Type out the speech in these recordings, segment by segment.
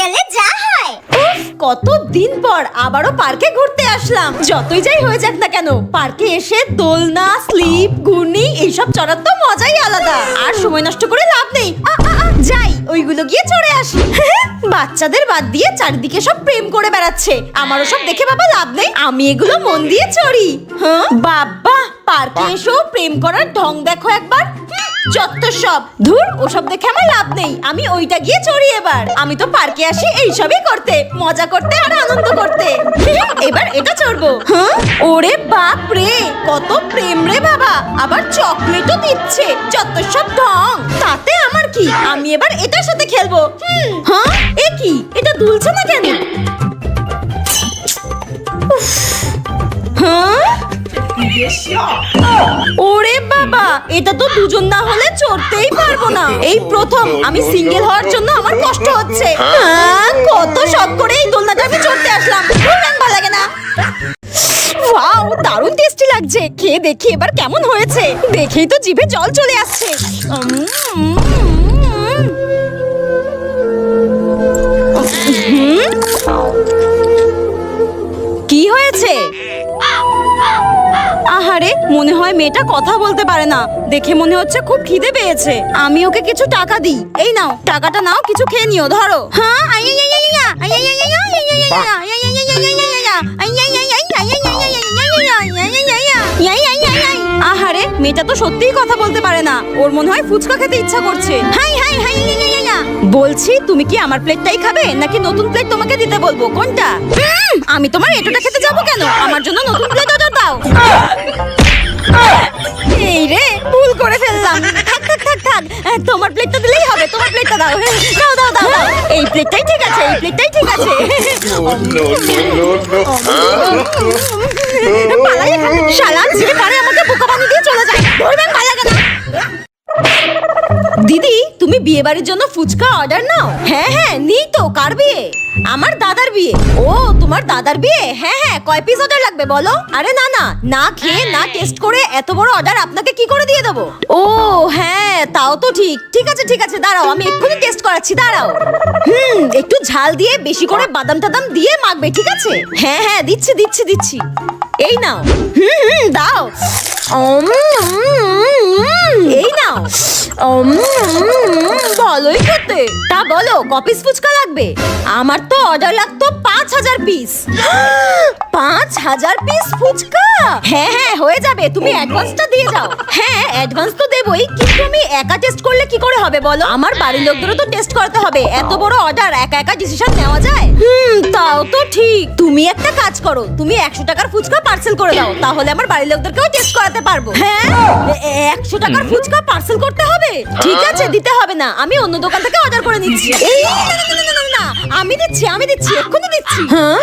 গেলে যা হয়। কত দিন পর আবারও পার্কে ঘুরতে আসলাম। যতই যাই হয়ে যাক না কেন, পার্কে এসে দোলনা, স্লিপ, ঘুর্ণি এইসব চড়ার তো মজাই আলাদা। আর সময় নষ্ট করে লাভ নেই, যাই ওইগুলো গিয়ে চড়ে আসি। বাচ্চাদের বাদ দিয়ে চারিদিকে সব প্রেম করে বেড়াচ্ছে, আমারও সব দেখে বাবা লাভ নেই, আমি এগুলো মন দিয়ে চড়ি। হ্যাঁ বাবা, পার্কে এসেও প্রেম করার ঢং দেখো একবার। যত সব ধুর, ওসব দেখে আমার লাভ নেই, আমি ওইটা গিয়ে চড়ি এবার। আমি তো পার্কে আসি এইসবই করতে, মজা করতে আর আনন্দ করতে। এবার এটা চড়বো। ওরে বাপ রে, কত প্রেম রে বাবা, আবার চকলেটও দিচ্ছে, যত সব ঢং। তাতে আমার কি, আমি এবার এটার সাথে খেলবো। হ্যাঁ, এ কি, এটা দুলছে না কেন? হ্যাঁ, ওরে বাবা, এটা তো দুজন না হলে চড়তেই পারবো না। এই প্রথম আমি সিঙ্গেল হওয়ার জন্য আমার কষ্ট হচ্ছে। কত শখ করে এই দোলনাটা আমি চড়তে আসলাম, ভালো লাগে না। ওয়াও, দারুণ টেস্টি লাগছে, খেয়ে দেখি এবার কেমন হয়েছে। দেখেই তো জিভে জল চলে আসছে। কি হয়েছে? আহারে, মনে হয় মেয়েটা কথা বলতে পারে না, দেখে মনে হচ্ছে খুব খিদে পেয়েছে। আমি ওকে কিছু টাকা দিই। এই নাও, টাকাটা নাও, কিছু খেয়ে নিও, ধরো। হ্যাঁ, আহারে, মেয়েটা তো সত্যিই কথা বলতে পারে না, ওর মনে হয় ফুচকা খেতে ইচ্ছা করছে। বলছি, তুমি কি আমার প্লেটটাই খাবে নাকি নতুন প্লেট তোমাকে দিতে বলবো, কোনটা? আমি তোমার এটোটা খেতে যাবো কেন, আমার জন্য নতুন প্লেট অর্ডার দাও। এই রে, ভুল করে ফেললাম। থাক থাক থাক থাক, তোমার প্লেটটা দিলেই হবে, তোমার প্লেটটা দাও। দাও দাও দাও দাও, এই প্লেটটাই ঠিক আছে, এই প্লেটটাই ঠিক আছে। পালাই এখান থেকে, শালা যে পারে আমাকে বোকা বানিয়ে দিয়ে চলে যায়। ধরবেন, ভালো লাগে না। দিদি, তুমি বিয়ে বাড়ির জন্য ফুচকা অর্ডার নাও। হ্যাঁ হ্যাঁ, নিই তো। কার বিয়ে? আমার দাদার বিয়ে। ও, তোমার দাদার বিয়ে? হ্যাঁ হ্যাঁ, কয় পিস অর্ডার লাগবে বলো? আরে না না, না খেয়ে না টেস্ট করে এত বড় অর্ডার আপনাকে কি করে দিয়ে দেবো? ও হ্যাঁ, তাও তো ঠিক। ঠিক আছে ঠিক আছে, দাঁড়াও, আমি এক্ষুনি টেস্ট করাচ্ছি, দাঁড়াও। একটু ঝাল দিয়ে, বেশি করে বাদাম টাদাম দিয়ে মাখবে, ঠিক আছে? হ্যাঁ হ্যাঁ, দিচ্ছি দিচ্ছি দিচ্ছি। এই নাও। দাও। এই নাও। ভালোই খেতে। তা বলো, কপিস ফুচকা লাগবে? আমার তো অর্ডার লাগতো 5000 পিস। 5000 পিস ফুচকা? হ্যাঁ হ্যাঁ, হয়ে যাবে, তুমি অ্যাডভান্সটা দিয়ে যাও। হ্যাঁ, অ্যাডভান্স তো দেবই, কিন্তু আমি একা টেস্ট করলে কি করে হবে বলো? আমার বাড়ির লোকদেরও তো টেস্ট করতে হবে, এত বড় অর্ডার একা একা ডিসিশন নেওয়া যায়? তাও তো ঠিক। তুমি একটা কাজ করো, তুমি 100 টাকার ফুচকা পার্সেল করে দাও, তাহলে আমার বাড়ির লোকদেরকেও টেস্ট করাতে পারবো। হ্যাঁ, 100 টাকার ফুচকা পার্সেল করতে হবে? ঠিক আছে, দিতে হবে না, আমি অন্য দোকান থেকে অর্ডার করে নিচ্ছি। এই না, আমি দিচ্ছি, আমি দিচ্ছি, এক্ষুনি দিচ্ছি। হ্যাঁ,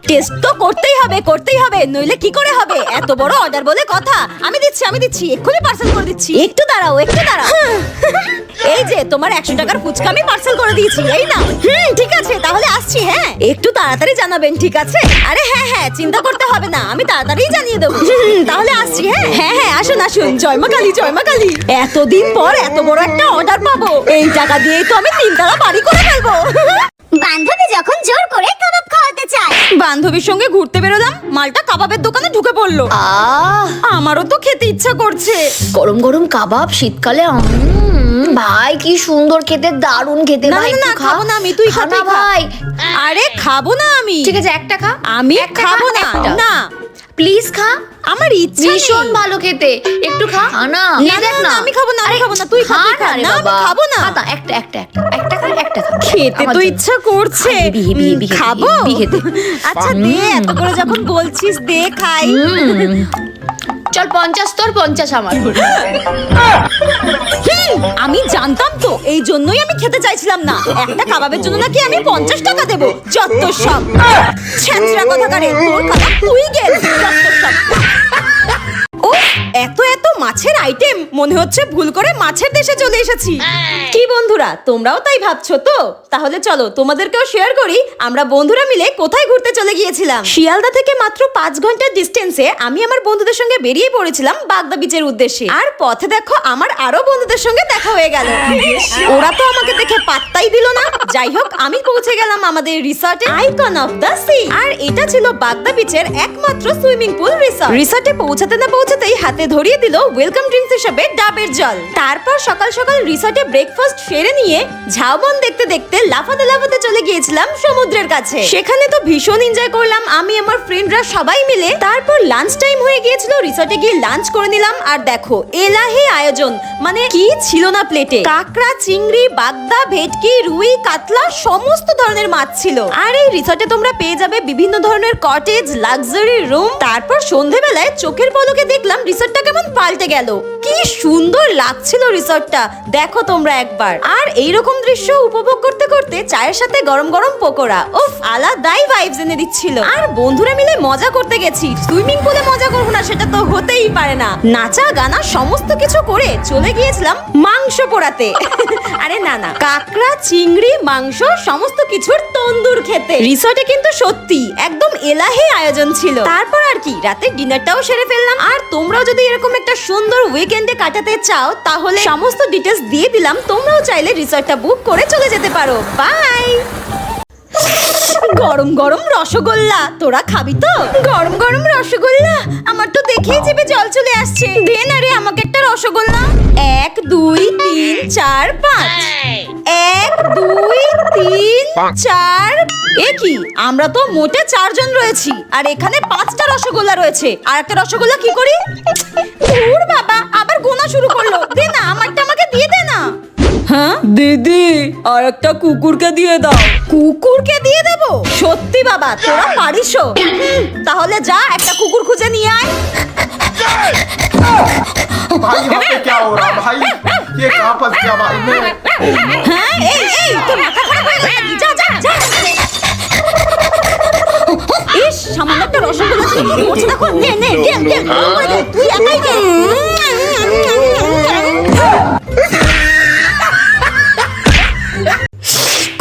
টেস্ট তো করতেই হবে, করতেই হবে, নইলে কি করে হবে? এত বড় অর্ডার বলে কথা। আমি দিচ্ছি, আমি দিচ্ছি, এক্ষুনি পার্সেল করে দিচ্ছি। একটু দাঁড়াও, একটু দাঁড়াও। এই যে তোমার 100 টাকার ফুচকা আমি পার্সেল করে দিয়েছি, এই নাও। ঠিক আছে, তাহলে আসছি। হ্যাঁ, একটু তাড়াতাড়ি জানাবেন, ঠিক আছে? আরে হ্যাঁ হ্যাঁ, চিন্তা করতে হবে না, আমি তাড়াতাড়ি জানিয়ে দেবো। তাহলে আসছি। হ্যাঁ হ্যাঁ হ্যাঁ, আসুন আসুন, জয় মা কালী, জয় মা কালী। এতদিন পর এত বড় একটা অর্ডার পাবো, এই টাকা দিয়েই তো আমি 3 তলা বাড়ি করে ফেলবো। বান্ধবী যখন জোর করে কাবাব খাওয়াতে চায়। বান্ধবীর সঙ্গে ঘুরতে বেরোলাম, মালটা কাবাবের দোকানে ঢুকে পড়লো। আমারও তো খেতে ইচ্ছা করছে। গরম গরম কাবাব শীতকালে, ভাই কি সুন্দর খেতে, দারুণ খেতে। না ভাই না, খাবো না আমি, তুই খা ভাই। আরে খাবো না আমি। ঠিক আছে, একটা খা। আমি খাবো না। না প্লিজ খা, আমার ইচ্ছা নেই। ভীষণ ভালো খেতে, একটু খা না। না না, আমি খাবো না, আমি খাবো না, তুই খা। না, আমি খাবো না। একটা একটা একটা খা, একটা খা। খেতে তো ইচ্ছা করছে, খাবো। আচ্ছা দে, এত করে যখন বলছিস দে, খাই। চল, 50 তোর, 50 আমার। আমি জানতাম তো, এই জন্যই আমি খেতে চাইছিলাম না। একটা কাবাবের জন্য নাকি আমি 50 টাকা দেবো, যত সব ছেঁচড়া কথা কারে। তোর কাবাব তুই গেল, যত সব। ও, এত এত মাছের আইটেম, মনে হচ্ছে ভুল করে মাছের দেশে চলে এসেছি। কি বন্ধুরা, তোমরাও তাই ভাবছো তো? তাহলে চলো তোমাদেরকেও শেয়ার করি আমরা বন্ধুরা মিলে কোথায় ঘুরতে চলে গিয়েছিলাম। শিয়ালদা থেকে মাত্র 5 ঘন্টার ডিস্টেন্সে আমি আমার বন্ধুদের সঙ্গে বেরিয়ে পড়েছিলাম বাগদা বিচের উদ্দেশ্যে। আর পথে দেখো আমার আরো বন্ধুদের সঙ্গে দেখা হয়ে গেল। ওরা তো আমাকে দেখে পাত্তাই দিল না, যাই হোক, আমি পৌঁছে গেলাম আমাদের রিসর্টে, আইকন অফ দ্য সি। আর এটা ছিল বাগদা বিচের একমাত্র সুইমিং পুল রিসর্ট। রিসর্টে পৌঁছাতে না পৌঁছাতেই হাতে ধরিয়ে দিল ওয়েলকাম ড্রিঙ্কস হিসেবে ডাবের জল। তারপর সকাল সকাল রিসর্টে ব্রেকফাস্ট সেরে নিয়ে ঝাউবন দেখতে দেখতে লাফাতে লাফাতে চলে গিয়েছিলাম সমুদ্রের কাছে। সেখানে তো ভীষণ এনজয় করলাম আমি আমার ফ্রেন্ডরা সবাই মিলে। তারপর লাঞ্চ টাইম হয়ে গিয়েছিল, রিসর্টে গিয়ে লাঞ্চ করে নিলাম। আর দেখো এলাহি আয়োজন, মানে কি ছিল না প্লেটে! কাঁকড়া, চিংড়ি, বাগদা, ভেটকি, রুই, কাতলা সমস্ত ধরনের মাছ ছিল। আর এই রিসর্টে তোমরা পেয়ে যাবে বিভিন্ন ধরনের কটেজ, লাক্সারি রুম। তারপর সন্ধেবেলায় চোখের পলকে দেখলাম রিসর্টটা কেমন পাল্টে গেল। কি সুন্দর লাগছিল রিসর্টটা, দেখো তোমরা একবার। আর এইরকম দৃশ্য উপভোগ করতে করতে চায়ের সাথে গরম গরম পকোড়া, উফ, আলাদাই ভাইবস এনে দিচ্ছিল। আর বন্ধুরা মিলে মজা করতে গেছি, সুইমিং পুলে মজা করবো না সেটা তো হতেই পারে না। নাচা গানা সমস্ত কিছু করে চলে গিয়েছিলাম মাংস পোড়াতে। আরে না না, কাঁকড়া, চিংড়ি, মাংস সমস্ত কিছুর তন্দুর খেতে। রিসর্টে কিন্তু সত্যি একদম এলাহি আয়োজন ছিল। তারপর আর কি, রাতে ডিনারটাও সেরে ফেললাম। আর তোমরাও যদি এরকম একটা সুন্দর উইকেন্ডে কাটাতে চাও তাহলে সমস্ত ডিটেলস দিয়ে দিলাম, তোমরাও চাইলে রিসর্টটা বুক করে চলে যেতে পারো। বাই। গরম গরম রসগোল্লা, তোরা খাবি তো? গরম গরম রসগোল্লা, আমার তো দেখেই জিভে জল চলে আসছে। দে না রে আমাকে একটা রসগোল্লা। 1 2 3 4 5, 1 2 3 4। এ কি, আমরা তো মোটে 4 জন রয়েছি আর এখানে 5টা রসগোল্লা রয়েছে। আর একটা রসগোল্লা কি করি? ওর বাবা, আবার গোনা শুরু করলো। দে না, আমারটা আমাকে দিয়ে দে না। হ্যাঁ দিদি, আর একটা কুকুরকে দিয়ে দাও। কুকুরকে দিয়ে দেব? সত্যি বাবা, তোরা পারিসও? তাহলে যা একটা কুকুর খুঁজে নিয়ে আয়। भाई यहाँ पे क्या हो रहा है भाई? ये कहाँ फंस गया भाई मैं? হ্যাঁ, এই তোর মাথা খারাপ হয়ে গেছে নাকি? যা যা যা। ইস, সামান্য একটা রসগোল্লা দিয়ে কি করছে দেখো। নে নে, দে তুই একাই দে।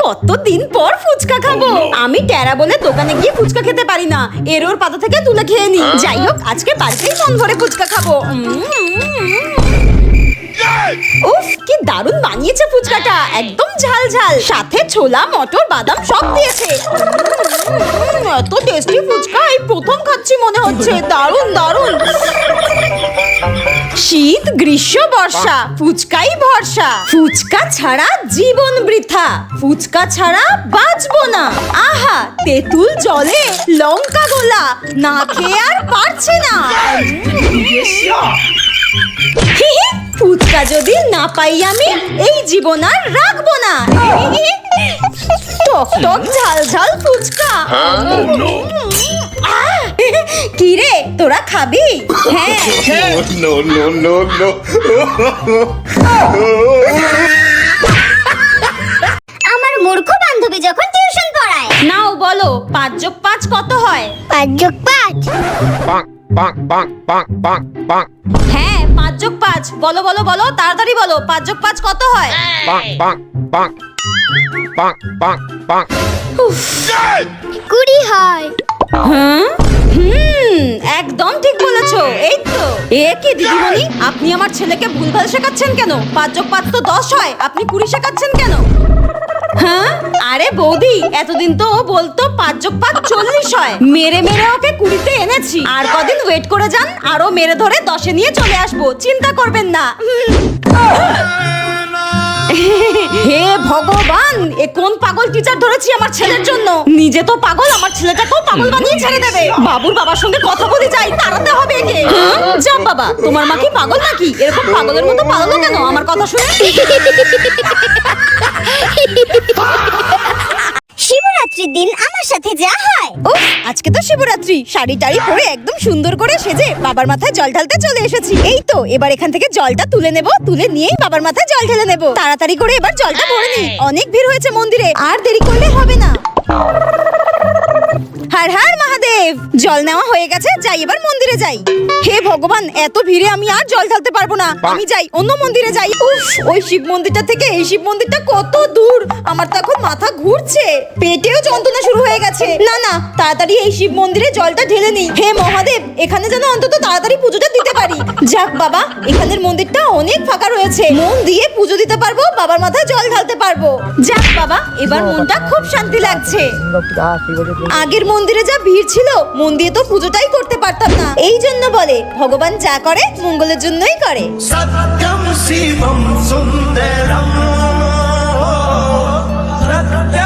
কতদিন পর ফুচকা খাবো। আমি টেরা বলে দোকানে গিয়ে ফুচকা খেতে পারি না, এরোর পাতা থেকে তুলে খেয়ে নি। যাই হোক, আজকে বাড়িতেই মন ভরে ফুচকা খাবো। উফ, কি দারুণ বানিয়েছে ফুচকাটা, একদম ঝাল ঝাল, সাথে ছোলা, মটর, বাদাম সব দিয়েছে। এত টেস্টি ফুচকা এই প্রথম খাচ্ছি মনে হচ্ছে। দারুণ দারুণ। শীত, গ্রীষ্ম, বর্ষা, ফুচকাই ভরসা। ফুচকা ছাড়া জীবন বৃথা, ফুচকা ছাড়া বাঁচবো না। আহা, তেঁতুল জলে লঙ্কা গোলা, না খেয়ে আর পারছি না। ফুচকা যদি না পাই আমি, এই জীবন আর রাখবো না। টক টক ঝাল ঝাল ফুচকা। কি রে, তোরা খাবি? হ্যাঁ। No no no no. আমার মূর্খ বান্ধবী যখন টিউশন পড়ায়। নাও বলো, 5 যোগ 5 কত হয়? 5 যোগ 5। Bonk bonk bonk bonk bonk bonk হ্যাঁ, 5 যোগ 5। বলো বলো বলো, তাড়াতাড়ি বলো, 5 যোগ 5 কত হয়? bonk bonk bonk bonk bonk bonk. 20 হয়। হ্যাঁ? একদম ঠিক বলেছো। এই তো। এ কি দিদিমণি, আপনি আমার ছেলেকে ভুলভাল শেখাচ্ছেন কেন? 5 যোগ 5 তো 10 হয়, আপনি 20 শেখাচ্ছেন কেন? হ্যাঁ, আরে বৌদি, এতদিন তো ও বলতো 5 যোগ 5 40 হয়। মেরে মেরে ওকে 20-তে এনেছি। আর কদিন ওয়েট করে যান, আরো মেরে ধরে 10-এ নিয়ে চলে আসবো, চিন্তা করবেন না। হে ভগবান, এ কোন পাগল টিচার ধরেছি আমার ছেলের জন্য। নিজে তো পাগল, আমার ছেলেটাকেও পাগল বানিয়ে ছেড়ে দেবে। বাবুর বাবার সঙ্গে কথা বলে যাই, তাড়াতে হবে একে। যা বাবা, তোমার মা কি পাগল নাকি? এরকম পাগলের মতো পাগল কেন আমার কথা শুনে? শিবরাত্রির দিন আমার সাথে যা হয়। উফ, আজকে তো শিবরাত্রি, শাড়ি টাড়ি পরে একদম সুন্দর করে সেজে বাবার মাথায় জল ঢালতে চলে এসেছি। এই তো, এবার এখান থেকে জলটা তুলে নেব, তুলে নিয়েই বাবার মাথায় জল ঢেলে নেব। তাড়াতাড়ি করে এবার জলটা ভরে নি, অনেক ভিড় হয়েছে মন্দিরে, আর দেরি করলে হবে না। হর হর মহাদেব। মহাদেব, জল নেওয়া হয়ে গেছে, যাই এবার মন্দিরে যাই। হে ভগবান, এত ভিড়ে আমি আর জল ঢালতে পারবো না, আমি যাই অন্য মন্দিরে যাই। উফ, ওই শিব মন্দিরটা থেকে এই শিব মন্দিরটা কত দূর, আমার তো এখন মাথা ঘুরছে, পেটেও যন্ত্রণা শুরু হয়ে গেছে। না না, তাড়াতাড়ি এই শিব মন্দিরে জলটা ঢেলে নিই। হে মহাদেব, এখানে যেন অন্তত তাড়াতাড়ি পুজোটা দিতে পারি। যাক বাবা, এখানের মন্দিরটা অনেক ফাঁকা রয়েছে, মন দিয়ে পুজো দিতে পারবো, বাবার মাথায় জল ঢালতে পারবো। যাক বাবা, এবার মনটা খুব শান্তি লাগছে। আগের মন্দিরে যা ভিড় ছিল, মন দিয়ে তো পুজোটাই করতে পারতাম না। এই জন্য বলে ভগবান যা করে মঙ্গলের জন্যই করে। सत्यम शिवम सुंदरम सत्यम